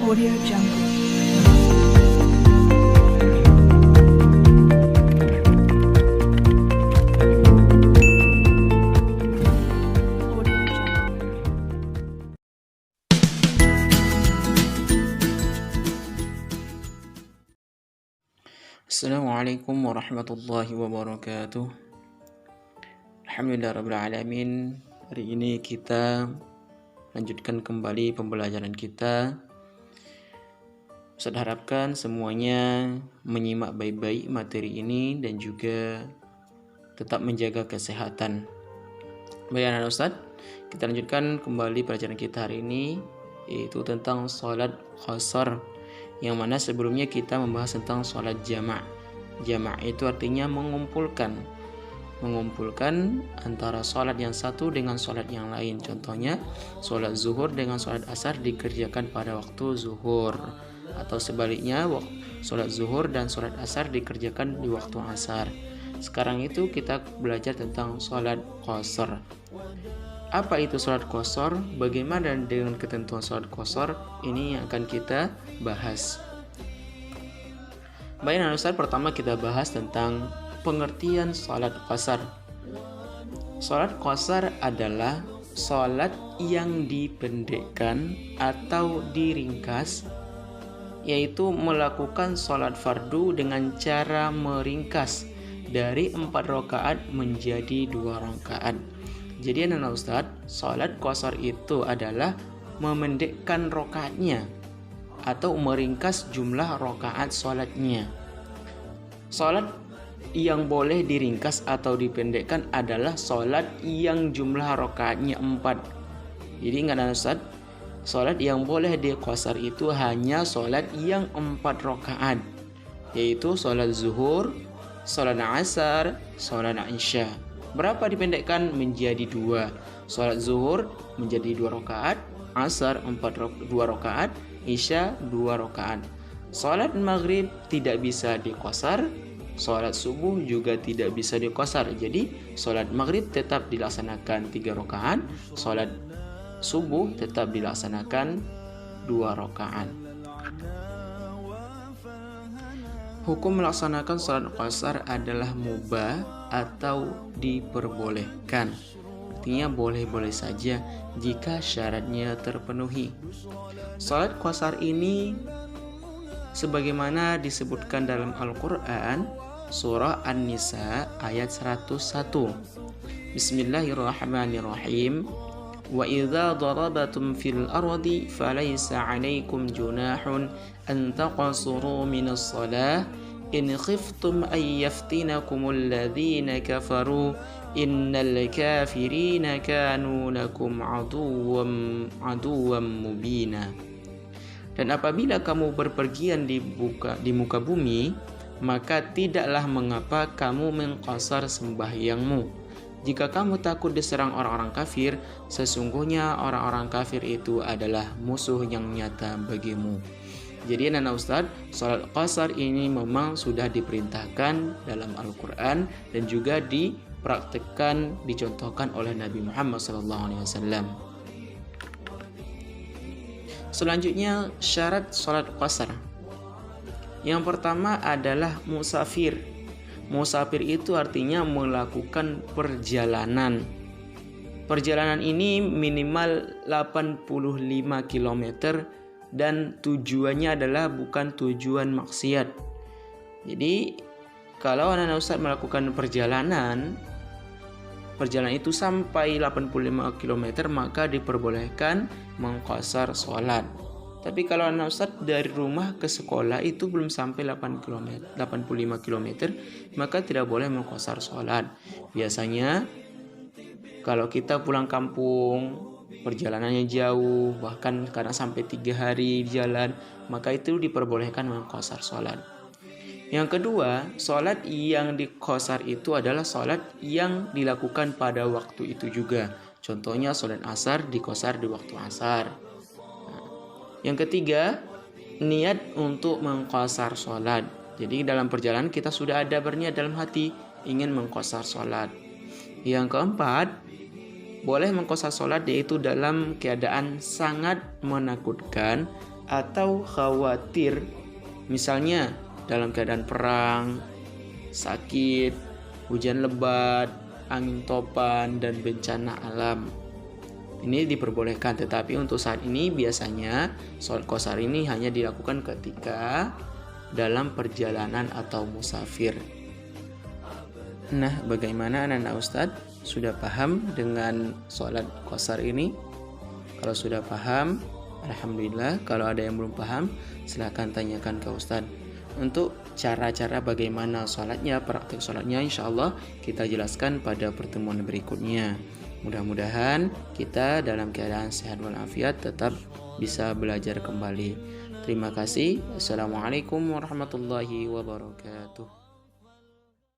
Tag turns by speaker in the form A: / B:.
A: Audio Jungle. Audio Jungle.
B: Assalamualaikum warahmatullahi wabarakatuh. Alhamdulillahirrabbilalamin. Hari ini kita lanjutkan kembali pembelajaran kita. Saya harapkan semuanya menyimak baik-baik materi ini dan juga tetap menjaga kesehatan. Baik anak Ustadz, kita lanjutkan kembali pelajaran kita hari ini, yaitu tentang sholat qasar, yang mana sebelumnya kita membahas tentang sholat jama'. Jama' itu artinya mengumpulkan antara sholat yang satu dengan sholat yang lain. Contohnya sholat zuhur dengan sholat asar dikerjakan pada waktu zuhur, atau sebaliknya sholat zuhur dan sholat asar dikerjakan di waktu asar. Sekarang itu kita belajar tentang sholat qasar. Apa itu sholat qasar? Bagaimana dengan ketentuan sholat qasar? Ini yang akan kita bahas. Baik, Ustaz, pertama kita bahas tentang pengertian sholat qasar. Sholat qasar adalah sholat yang dipendekkan atau diringkas, yaitu melakukan sholat fardu dengan cara meringkas dari 4 rakaat menjadi 2 rakaat. Jadi anak Ustaz, sholat qasar itu adalah memendekkan rakaatnya atau meringkas jumlah rakaat sholatnya. Sholat yang boleh diringkas atau dipendekkan adalah sholat yang jumlah rakaatnya 4. Jadi ingat anak Ustaz, sholat yang boleh diqasar itu hanya sholat yang 4 rakaat, yaitu sholat zuhur, sholat asar, sholat isya. Berapa dipendekkan? Menjadi 2. Sholat zuhur menjadi 2 rakaat, asar 2 rakaat, isya 2 rakaat. Sholat maghrib tidak bisa diqasar, sholat subuh juga tidak bisa diqasar. Jadi sholat maghrib tetap dilaksanakan 3 rakaat, sholat subuh tetap dilaksanakan 2 rakaat. Hukum melaksanakan sholat qasar adalah mubah atau diperbolehkan. Artinya boleh-boleh saja jika syaratnya terpenuhi. Sholat qasar ini sebagaimana disebutkan dalam Al-Quran, surah An-Nisa ayat 101. Bismillahirrahmanirrahim. Wa idza darabatum fil ardi falaysa 'alaikum junahun an taqsuru minas shalah in khiftum ay yaftinakumul ladzina kafaru innal kafirina kanu lakum aduwwan mubina. Dan apabila kamu berpergian di muka bumi, maka tidaklah mengapa kamu mengqasar sembahyangmu. Jika kamu takut diserang orang-orang kafir, sesungguhnya orang-orang kafir itu adalah musuh yang nyata bagimu. Jadi anak Ustadz, sholat qasar ini memang sudah diperintahkan dalam Al-Quran dan juga dipraktikkan, dicontohkan oleh Nabi Muhammad SAW. Selanjutnya syarat sholat qasar. Yang pertama adalah musafir. Musafir itu artinya melakukan perjalanan. Perjalanan ini minimal 85 km dan tujuannya adalah bukan tujuan maksiat. Jadi kalau anak Ustaz melakukan perjalanan itu sampai 85 km, maka diperbolehkan mengqasar sholat. Tapi kalau anak Ustaz dari rumah ke sekolah itu belum sampai 85 km, maka tidak boleh mengqasar sholat. Biasanya kalau kita pulang kampung, perjalanannya jauh, bahkan kadang sampai 3 hari jalan, maka itu diperbolehkan mengqasar sholat. Yang kedua, sholat yang diqasar itu adalah sholat yang dilakukan pada waktu itu juga. Contohnya sholat asar diqasar di waktu asar. Yang ketiga, niat untuk mengqasar sholat. Jadi dalam perjalanan kita sudah ada berniat dalam hati ingin mengqasar sholat. Yang keempat, boleh mengqasar sholat yaitu dalam keadaan sangat menakutkan atau khawatir, misalnya dalam keadaan perang, sakit, hujan lebat, angin topan, dan bencana alam. Ini diperbolehkan, tetapi untuk saat ini biasanya sholat qashar ini hanya dilakukan ketika dalam perjalanan atau musafir. Nah, bagaimana anak-anak Ustadz? Sudah paham dengan sholat qashar ini? Kalau sudah paham, alhamdulillah. Kalau ada yang belum paham, silahkan tanyakan ke Ustadz. Untuk cara-cara bagaimana sholatnya, praktik sholatnya, insya Allah kita jelaskan pada pertemuan berikutnya. Mudah-mudahan kita dalam keadaan sehat walafiat tetap bisa belajar kembali. Terima kasih. Assalamualaikum warahmatullahi wabarakatuh.